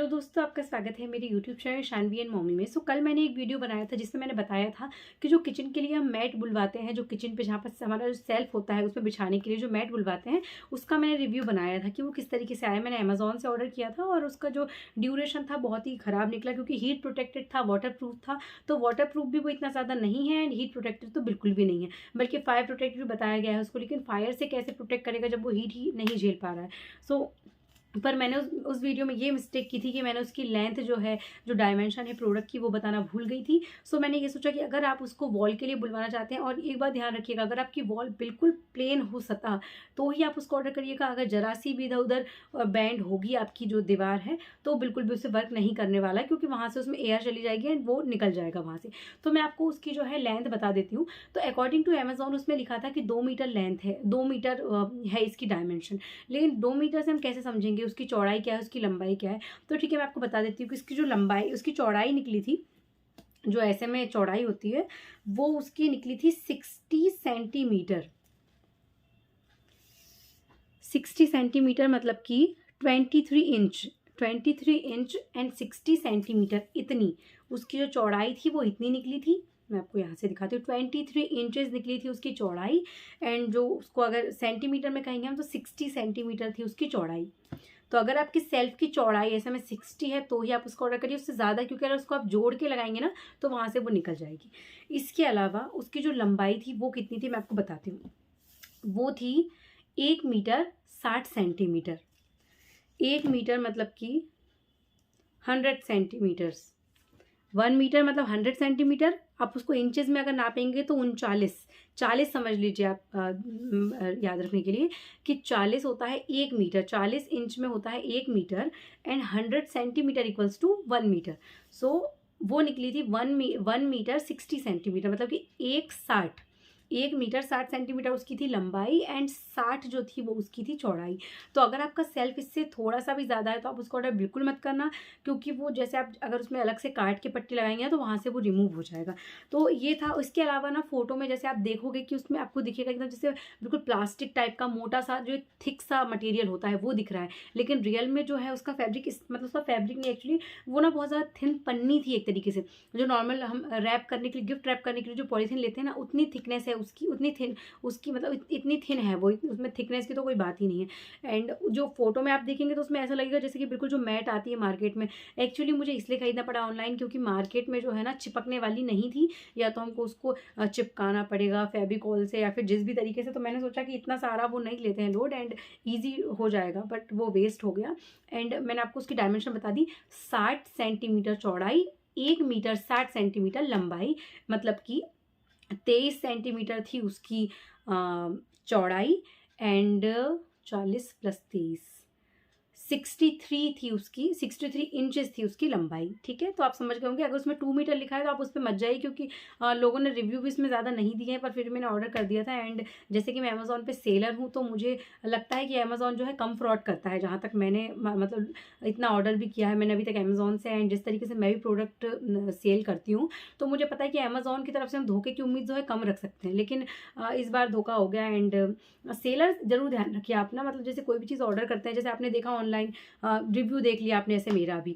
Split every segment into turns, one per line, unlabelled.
Hello दोस्तों, आपका स्वागत है मेरे YouTube channel Shanvi and mommy में। कल मैंने एक वीडियो बनाया था जिसमें मैंने बताया था कि जो किचन के लिए हम मैट बुलवाते हैं, जो किचन पे जहाँ पर हमारा जो सेल्फ होता है उसमें बिछाने के लिए जो मैट बुलवाते हैं, उसका मैंने रिव्यू बनाया था कि वो किस तरीके से आया। मैंने अमेजोन से ऑर्डर किया था और उसका जो ड्यूरेशन था बहुत ही ख़राब निकला, क्योंकि हीट प्रोटेक्टेड था, वाटर प्रूफ था। तो वाटर प्रूफ भी वो इतना ज़्यादा नहीं है एंड हीट प्रोटेक्टेड तो बिल्कुल भी नहीं है, बल्कि फायर प्रोटेक्टेड भी बताया गया है उसको। लेकिन फायर से कैसे प्रोटेक्ट करेगा जब वो हीट ही नहीं झेल पा रहा है। पर मैंने उस वीडियो में ये मिस्टेक की थी कि मैंने उसकी लेंथ जो है, जो डायमेंशन है प्रोडक्ट की, वो बताना भूल गई थी। मैंने ये सोचा कि अगर आप उसको वॉल के लिए बुलवाना चाहते हैं, और एक बात ध्यान रखिएगा, अगर आपकी वॉल बिल्कुल प्लेन हो सतह तो ही आप उसको ऑर्डर करिएगा। अगर जरा सी भी इधर उधर बैंड होगी आपकी जो दीवार है तो बिल्कुल भी उससे वर्क नहीं करने वाला है, क्योंकि वहाँ से उसमें एयर चली जाएगी एंड वो निकल जाएगा वहाँ से। तो मैं आपको उसकी जो है लेंथ बता देती हूँ। तो अकॉर्डिंग टू अमेजोन उसमें लिखा था कि 2 मीटर लेंथ है, 2 मीटर है इसकी डायमेंशन। लेकिन 2 मीटर से हम कैसे समझेंगे उसकी चौड़ाई क्या है, उसकी लंबाई क्या है? तो ठीक है, मैं आपको बता देती हूँ कि इसकी जो लंबाई, उसकी चौड़ाई निकली थी, जो ऐसे में चौड़ाई होती है, वो उसकी निकली थी 60 सेंटीमीटर। 60 सेंटीमीटर मतलब कि 23 इंच एंड 60 सेंटीमीटर, इतनी उसकी जो चौड़ाई थी वो इतनी निकली थी। मैं आपको यहाँ से दिखाती हूँ। 23 इंचेस निकली थी उसकी चौड़ाई, एंड जो उसको अगर सेंटीमीटर में कहेंगे हम तो 60 सेंटीमीटर थी उसकी चौड़ाई। तो अगर आपकी सेल्फ की चौड़ाई ऐसे में 60 है तो ही आप उसको ऑर्डर करिए, उससे ज़्यादा, क्योंकि अगर उसको आप जोड़ के लगाएंगे ना तो वहाँ से वो निकल जाएगी। इसके अलावा उसकी जो लंबाई थी वो कितनी थी मैं आपको बताती हूँ। वो थी 1 मीटर 60 सेंटीमीटर। 1 मीटर मतलब कि 100 सेंटीमीटर्स। 1 मीटर मतलब 100 सेंटीमीटर। आप उसको इंचेस में अगर नापेंगे तो 39 समझ लीजिए आप, याद रखने के लिए कि 40 होता है 1 मीटर, 40 इंच में होता है 1 metre, and 100 centimetre equals to 1 metre. वो निकली थी 1 मीटर 60 सेंटीमीटर, मतलब कि 1 मीटर 60 सेंटीमीटर उसकी थी लंबाई, एंड 60 जो थी वो उसकी थी चौड़ाई। तो अगर आपका सेल्फ इससे थोड़ा सा भी ज़्यादा है तो आप उसको ऑर्डर बिल्कुल मत करना, क्योंकि वो जैसे आप अगर उसमें अलग से काट के पट्टी लगाएंगे तो वहाँ से वो रिमूव हो जाएगा। तो ये था। इसके अलावा ना फोटो में जैसे आप देखोगे कि उसमें आपको दिखेगा एकदम जैसे बिल्कुल प्लास्टिक टाइप का मोटा सा जो थिक सा मटेरियल होता है वो दिख रहा है, लेकिन रियल में जो है उसका फैब्रिक, मतलब उसका फैब्रिक नहीं, एक्चुअली वो ना बहुत ज़्यादा थिन पन्नी थी एक तरीके से। जो नॉर्मल हम रैप करने के लिए, गिफ्ट रैप करने के लिए जो पॉलीथीन लेते हैं ना, उतनी थिकनेस है उसकी, उतनी थिन उसकी, मतलब इतनी थिन है वो, उसमें थिकनेस की तो कोई बात ही नहीं है। एंड जो फोटो में आप देखेंगे तो उसमें ऐसा लगेगा जैसे कि बिल्कुल जो मैट आती है मार्केट में। एक्चुअली मुझे इसलिए खरीदना पड़ा ऑनलाइन, क्योंकि मार्केट में जो है ना चिपकने वाली नहीं थी, या तो हमको उसको चिपकाना पड़ेगा फेविकॉल से या फिर जिस भी तरीके से। तो मैंने सोचा कि इतना सारा वो नहीं लेते हैं लोड, एंड ईजी हो जाएगा, बट वो वेस्ट हो गया। एंड मैंने आपको उसकी डायमेंशन बता दी। 60 सेंटीमीटर चौड़ाई, 1 मीटर 60 सेंटीमीटर लंबाई, मतलब कि 23 सेंटीमीटर थी उसकी चौड़ाई, एंड 40 प्लस 23 63 थी उसकी, 63 इंचेस थी उसकी लंबाई। ठीक है, तो आप समझ गए होंगे। अगर उसमें 2 मीटर लिखा है तो आप उस पर मत जाइए, क्योंकि लोगों ने रिव्यू भी इसमें ज़्यादा नहीं दिए हैं, पर फिर मैंने ऑर्डर कर दिया था। एंड जैसे कि मैं अमेजोन पे सेलर हूँ तो मुझे लगता है कि अमेजोन जो है कम फ्रॉड करता है, जहाँ तक मैंने मतलब इतना ऑर्डर भी किया है मैंने अभी तक अमेजोन से। एंड जिस तरीके से मैं भी प्रोडक्ट सेल करती हूँ तो मुझे पता है कि अमेजोन की तरफ से हम धोखे की उम्मीद जो है कम रख सकते हैं, लेकिन इस बार धोखा हो गया। एंड सेलर जरूर ध्यान रखिए आप ना, मतलब जैसे कोई भी चीज़ ऑर्डर करते हैं, जैसे आपने देखा ऑनलाइन रिव्यू देख लिया आपने, ऐसे मेरा भी,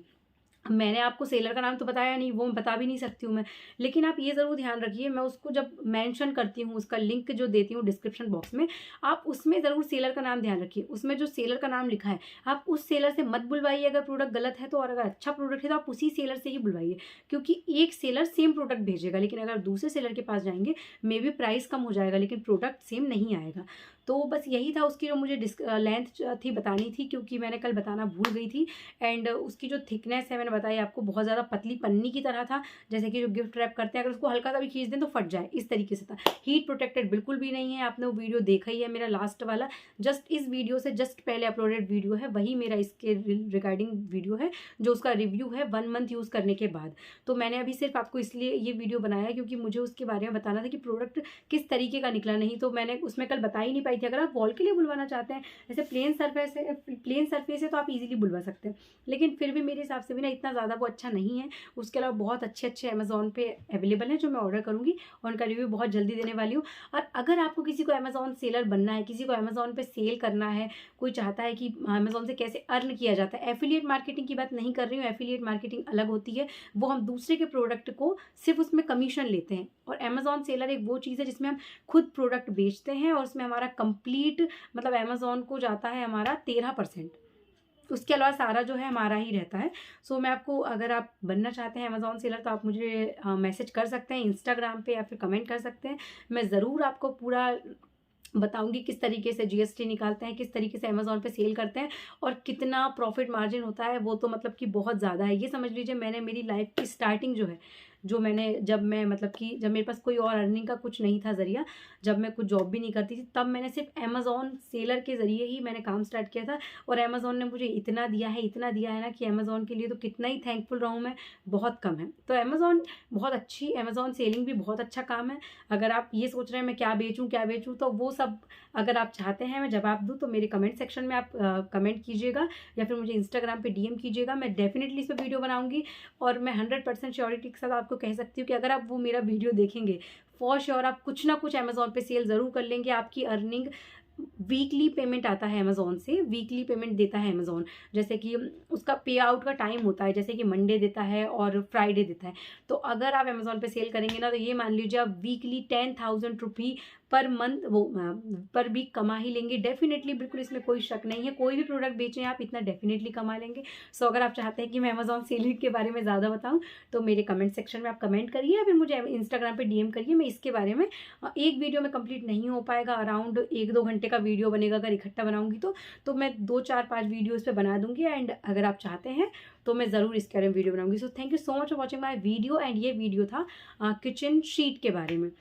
मैंने आपको सेलर का नाम तो बताया नहीं, वो बता भी नहीं सकती हूँ मैं। लेकिन आप ये ज़रूर ध्यान रखिए, मैं उसको जब मेंशन करती हूँ, उसका लिंक जो देती हूँ डिस्क्रिप्शन बॉक्स में, आप उसमें ज़रूर सेलर का नाम ध्यान रखिए। उसमें जो सेलर का नाम लिखा है आप उस सेलर से मत बुलवाइए अगर प्रोडक्ट गलत है तो, और अगर अच्छा प्रोडक्ट है तो आप उसी सेलर से ही बुलवाइए, क्योंकि एक सेलर सेम प्रोडक्ट भेजेगा, लेकिन अगर दूसरे सेलर के पास जाएंगे मे बी प्राइस कम हो जाएगा लेकिन प्रोडक्ट सेम नहीं आएगा। तो बस यही था उसकी जो मुझे लेंथ थी बतानी थी, क्योंकि मैंने कल बताना भूल गई थी। एंड उसकी जो थिकनेस है मैंने बताई आपको, बहुत ज़्यादा पतली पन्नी की तरह था, जैसे कि जो गिफ्ट रैप करते हैं अगर उसको हल्का सा भी खींच दें तो फट जाए, इस तरीके से था। हीट प्रोटेक्टेड बिल्कुल भी नहीं है। आपने वो वीडियो देखा ही है मेरा लास्ट वाला, जस्ट इस वीडियो से जस्ट पहले अपलोडेड वीडियो है, वही मेरा इसके रिगार्डिंग वीडियो है, जो उसका रिव्यू है 1 मंथ यूज़ करने के बाद। तो मैंने अभी सिर्फ आपको इसलिए ये वीडियो बनाया क्योंकि मुझे उसके बारे में बताना था कि प्रोडक्ट किस तरीके का निकला, नहीं तो मैंने उसमें कल बता ही नहीं पाई थी। अगर आप वॉल के लिए बुलवाना चाहते हैं, जैसे प्लेन सरफेस है तो आप इजीली बुलवा सकते हैं, लेकिन फिर भी मेरे हिसाब से भी ना इतना ज़्यादा वो अच्छा नहीं है। उसके अलावा बहुत अच्छे अच्छे अमेज़ॉन पे अवेलेबल हैं जो मैं ऑर्डर करूँगी और उनका रिव्यू बहुत जल्दी देने वाली हूँ। और अगर आपको किसी को अमेज़ॉन सेलर बनना है, किसी को अमेज़ॉन पे सेल करना है, कोई चाहता है कि अमेज़ॉन से कैसे अर्न किया जाता है, एफिलिएट मार्केटिंग की बात नहीं कर रही हूँ, एफिलिएट मार्केटिंग अलग होती है, वो हम दूसरे के प्रोडक्ट को सिर्फ उसमें कमीशन लेते हैं। और अमेज़ॉन सेलर एक वो चीज़ है जिसमें हम खुद प्रोडक्ट बेचते हैं और उसमें हमारा कंप्लीट मतलब अमेज़ॉन को जाता है हमारा 13%। उसके अलावा सारा जो है हमारा ही रहता है। सो मैं आपको, अगर आप बनना चाहते हैं अमेज़ॉन सेलर तो आप मुझे मैसेज कर सकते हैं इंस्टाग्राम पे या फिर कमेंट कर सकते हैं। मैं ज़रूर आपको पूरा बताऊंगी किस तरीके से जीएसटी निकालते हैं, किस तरीके से अमेज़ॉन पे सेल करते हैं और कितना प्रॉफिट मार्जिन होता है। वो तो मतलब कि बहुत ज़्यादा है। ये समझ लीजिए मैंने मेरी लाइफ की स्टार्टिंग जो है, जो मैंने जब मैं मतलब कि जब मेरे पास कोई और अर्निंग का कुछ नहीं था ज़रिया, जब मैं कुछ जॉब भी नहीं करती थी, तब मैंने सिर्फ अमेज़ॉन सेलर के ज़रिए ही मैंने काम स्टार्ट किया था। और अमेज़ॉन ने मुझे इतना दिया है ना कि अमेज़ॉन के लिए तो कितना ही थैंकफुल रहूँ मैं, बहुत कम है। तो अमेज़ॉन बहुत अच्छी, अमेज़ॉन सेलिंग भी बहुत अच्छा काम है। अगर आप ये सोच रहे हैं मैं क्या बेचूँ, तो वो सब अगर आप चाहते हैं मैं जवाब दूँ तो मेरे कमेंट सेक्शन में आप कमेंट कीजिएगा या फिर मुझे इंस्टाग्राम पे डीएम कीजिएगा। मैं डेफिनेटली इस पर वीडियो बनाऊंगी और मैं 100% श्योरिटी के साथ आपको कह सकती हूँ कि अगर आप वो मेरा वीडियो देखेंगे, फॉर श्योर आप कुछ ना कुछ अमेज़ॉन पे सेल ज़रूर कर लेंगे। आपकी अर्निंग, वीकली पेमेंट आता है अमेज़ॉन से, वीकली पेमेंट देता है अमेज़ॉन। जैसे कि उसका पे आउट का टाइम होता है, जैसे कि मंडे देता है और फ्राइडे देता है। तो अगर आप अमेज़ॉन पे सेल करेंगे ना, तो ये मान लीजिए आप वीकली 10,000 रुपी पर मंथ वो पर वीक कमा ही लेंगे डेफिनेटली। बिल्कुल इसमें कोई शक नहीं है। कोई भी प्रोडक्ट बेचें आप, इतना डेफिनेटली कमा लेंगे। सो अगर आप चाहते हैं कि मैं अमेज़ॉन सेलिंग के बारे में ज़्यादा बताऊँ तो मेरे कमेंट सेक्शन में आप कमेंट करिए या फिर मुझे इंस्टाग्राम पे डीएम करिए। मैं इसके बारे में एक वीडियो में कंप्लीट नहीं हो पाएगा, अराउंड 1-2 घंटे का वीडियो बनेगा अगर इकट्ठा बनाऊंगी तो मैं 2-4-5 वीडियो इस पर बना दूंगी। एंड अगर आप चाहते हैं तो मैं ज़रूर इसके बारे में वीडियो बनाऊंगी। So thank you so much for watching my video. And ये वीडियो था किचन शीट के बारे में।